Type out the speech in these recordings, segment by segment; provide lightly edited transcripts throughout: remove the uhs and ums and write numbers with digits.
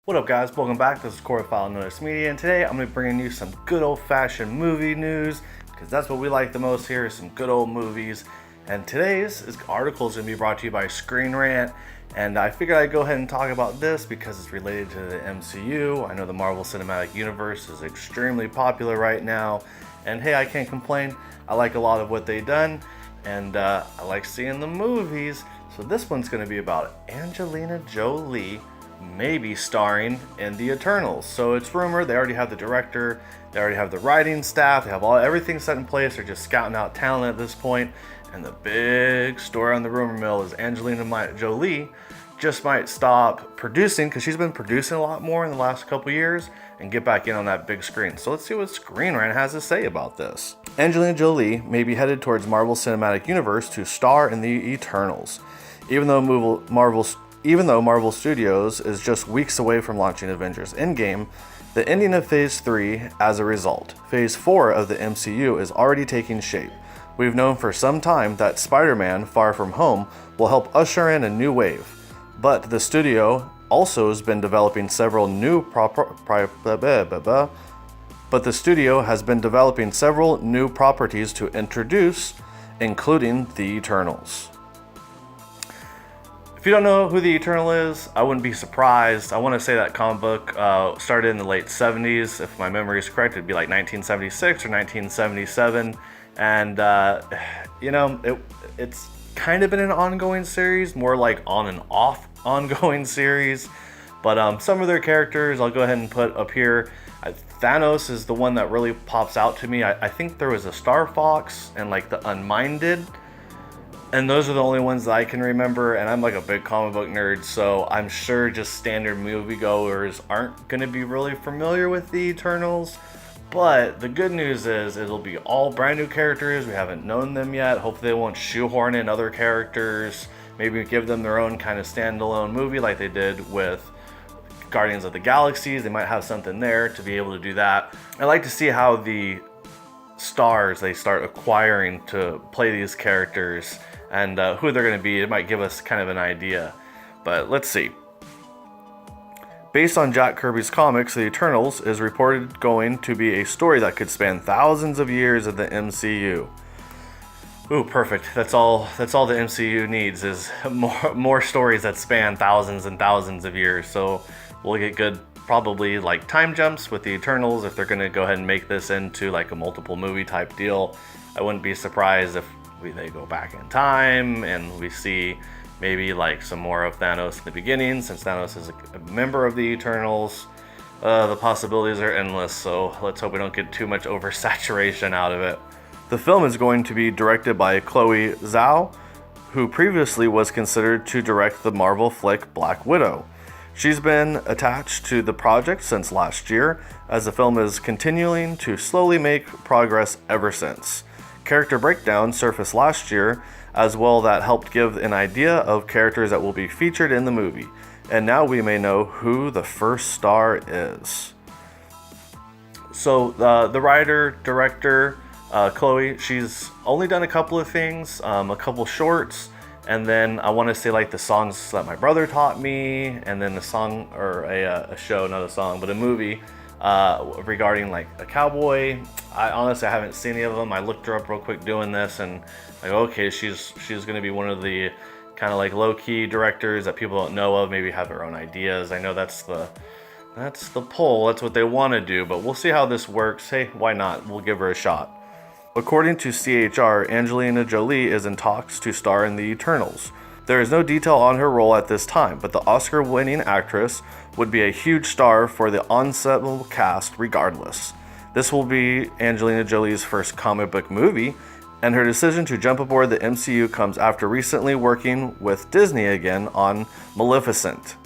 What up guys, welcome back. This is Corey File Notice Media, and today I'm going to be bringing you some good old-fashioned movie news, because that's what we like the most here, is some good old movies. And today's article is going to be brought to you by Screen Rant, and I figured I'd go ahead and talk about this because it's related to the MCU. I know the Marvel Cinematic Universe is extremely popular right now, and hey, I can't complain. I like a lot of what they've done, and I like seeing the movies. So this one's going to be about Angelina Jolie maybe starring in the Eternals. So it's rumored they already have the director, they already have the writing staff, they have everything set in place. They're just scouting out talent at this point. And the big story on the rumor mill is Angelina Jolie just might stop producing, because she's been producing a lot more in the last couple years, and get back in on that big screen. So let's see what Screen Rant has to say about this. Angelina Jolie may be headed towards Marvel Cinematic Universe to star in the Eternals. Even though Marvel Studios is just weeks away from launching Avengers Endgame, the ending of Phase 3 as a result. Phase 4 of the MCU is already taking shape. We've known for some time that Spider-Man Far From Home will help usher in a new wave, but the studio also has been developing several new properties to introduce, including the Eternals. If you don't know who the Eternal is, I wouldn't be surprised. I want to say that comic book started in the late 70s. If my memory is correct, it'd be like 1976 or 1977. And, it's kind of been an ongoing series, more like on and off ongoing series. But some of their characters I'll go ahead and put up here. Thanos is the one that really pops out to me. I think there was a Star Fox and like the Unminded. And those are the only ones that I can remember, and I'm like a big comic book nerd, so I'm sure just standard moviegoers aren't going to be really familiar with the Eternals. But the good news is it'll be all brand new characters. We haven't known them yet. Hopefully they won't shoehorn in other characters, maybe give them their own kind of standalone movie like they did with Guardians of the Galaxy. They might have something there to be able to do that. I like to see how the stars they start acquiring to play these characters and who they're going to be. It might give us kind of an idea, but let's see. Based on Jack Kirby's comics, the Eternals is reported going to be a story that could span thousands of years of the MCU. Ooh, perfect. That's all the MCU needs, is more stories that span thousands and thousands of years. So we'll get good, probably like time jumps with the Eternals if they're going to go ahead and make this into like a multiple movie type deal. I wouldn't be surprised if they go back in time and we see maybe like some more of Thanos in the beginning, since Thanos is a member of the Eternals. The possibilities are endless, so let's hope we don't get too much oversaturation out of it. The film is going to be directed by Chloe Zhao, who previously was considered to direct the Marvel flick Black Widow. She's been attached to the project since last year, as the film is continuing to slowly make progress ever since. Character breakdown surfaced last year as well that helped give an idea of characters that will be featured in the movie. And now we may know who the first star is. So the writer, director, Chloe, she's only done a couple of things, a couple shorts, and then I want to say like the songs that my brother taught me, and then the song, or a show, not a song, but a movie regarding like a cowboy. I honestly haven't seen any of them. I looked her up real quick doing this, and like, okay, she's going to be one of the kind of like low-key directors that people don't know of, maybe have their own ideas. I know that's the pull, that's what they want to do, but we'll see how this works. Hey, why not? We'll give her a shot. According to CHR, Angelina Jolie is in talks to star in the Eternals. There is no detail on her role at this time, but the Oscar-winning actress would be a huge star for the ensemble cast regardless. This will be Angelina Jolie's first comic book movie, and her decision to jump aboard the MCU comes after recently working with Disney again on Maleficent,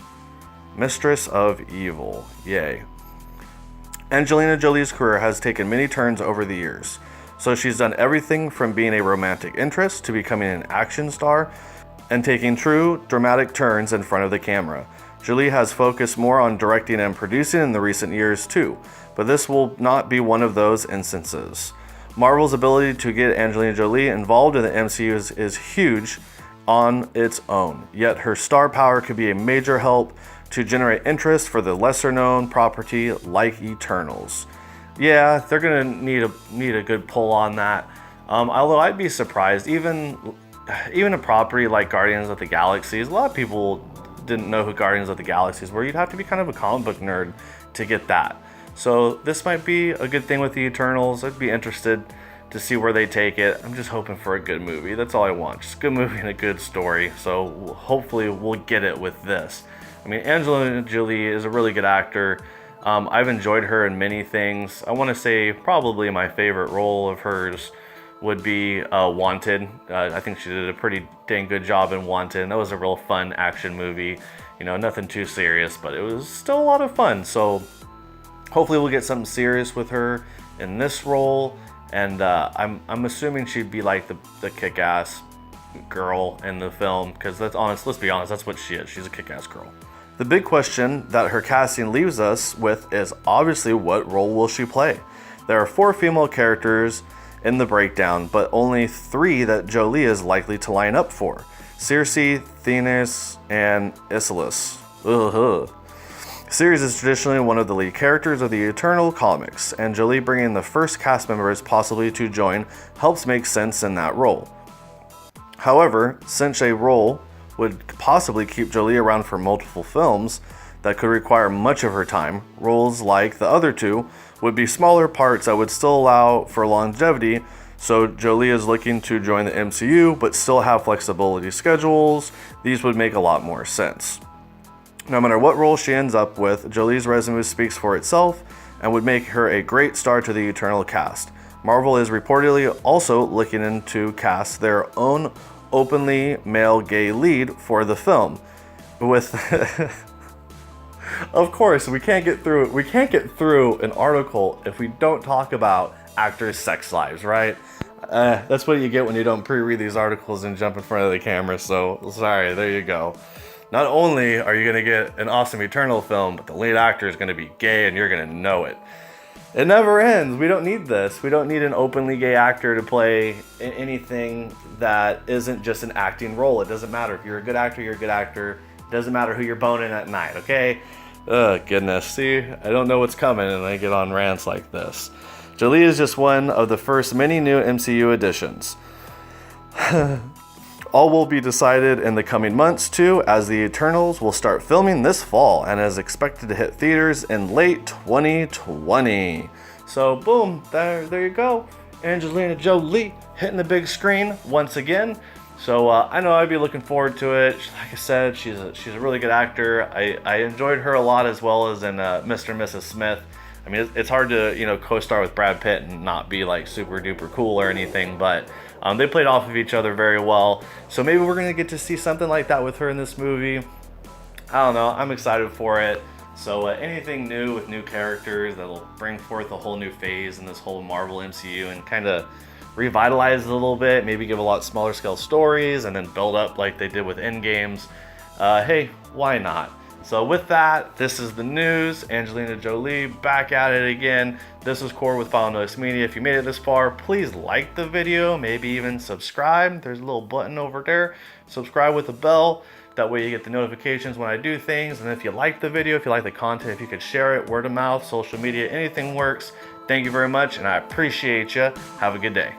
Mistress of Evil. Yay. Angelina Jolie's career has taken many turns over the years, so she's done everything from being a romantic interest to becoming an action star and taking true dramatic turns in front of the camera. Jolie has focused more on directing and producing in the recent years too, but this will not be one of those instances. Marvel's ability to get Angelina Jolie involved in the MCU is huge on its own, yet her star power could be a major help to generate interest for the lesser-known property like Eternals. Yeah, they're gonna need a good pull on that. Although I'd be surprised, even a property like Guardians of the Galaxies, a lot of people didn't know who Guardians of the Galaxies were. You'd have to be kind of a comic book nerd to get that. So this might be a good thing with the Eternals. I'd be interested to see where they take it. I'm just hoping for a good movie. That's all I want. Just a good movie and a good story. So hopefully we'll get it with this. I mean, Angelina Jolie is a really good actor. I've enjoyed her in many things. I want to say probably my favorite role of hers would be Wanted. I think she did a pretty dang good job in Wanted. That was a real fun action movie. You know, nothing too serious, but it was still a lot of fun. So hopefully we'll get something serious with her in this role. And I'm assuming she'd be like the kick-ass girl in the film, because let's be honest, that's what she is. She's a kick-ass girl. The big question that her casting leaves us with is obviously, what role will she play? There are 4 female characters in the breakdown, but only 3 that Jolie is likely to line up for: Circe, Themis, and Isilus. Ceres is traditionally one of the lead characters of the Eternal comics, and Jolie bringing the first cast members possibly to join helps make sense in that role. However, since a role would possibly keep Jolie around for multiple films that could require much of her time, roles like the other 2 would be smaller parts that would still allow for longevity, so Jolie is looking to join the MCU but still have flexibility schedules. These would make a lot more sense. No matter what role she ends up with, Jolie's resume speaks for itself and would make her a great star to the Eternal cast. Marvel is reportedly also looking into cast their own openly male gay lead for the film. With of course, we can't get through an article if we don't talk about actors' sex lives, right? That's what you get when you don't pre-read these articles and jump in front of the camera. So sorry, there you go. Not only are you going to get an awesome Eternal film, but the lead actor is going to be gay and you're going to know it. It never ends. We don't need this. We don't need an openly gay actor to play anything that isn't just an acting role. It doesn't matter. If you're a good actor, you're a good actor. It doesn't matter who you're boning at night, okay? Oh, goodness. See, I don't know what's coming and I get on rants like this. Jolie is just one of the first many new MCU additions. All will be decided in the coming months too, as the Eternals will start filming this fall and is expected to hit theaters in late 2020. So boom, there you go. Angelina Jolie hitting the big screen once again. So I know I'd be looking forward to it. Like I said, she's a really good actor. I enjoyed her a lot, as well as in Mr. and Mrs. Smith. I mean, it's hard to co-star with Brad Pitt and not be like super duper cool or anything, but they played off of each other very well. So maybe we're gonna get to see something like that with her in this movie. I don't know. I'm excited for it. So anything new with new characters that'll bring forth a whole new phase in this whole Marvel MCU and kind of revitalize it a little bit. Maybe give a lot smaller scale stories and then build up like they did with Endgames. Hey, why not? So with that, this is the news. Angelina Jolie back at it again. This is Core with Final Notice Media. If you made it this far, please like the video, maybe even subscribe. There's a little button over there. Subscribe with a bell. That way you get the notifications when I do things. And if you like the video, if you like the content, if you could share it, word of mouth, social media, anything works. Thank you very much, and I appreciate you. Have a good day.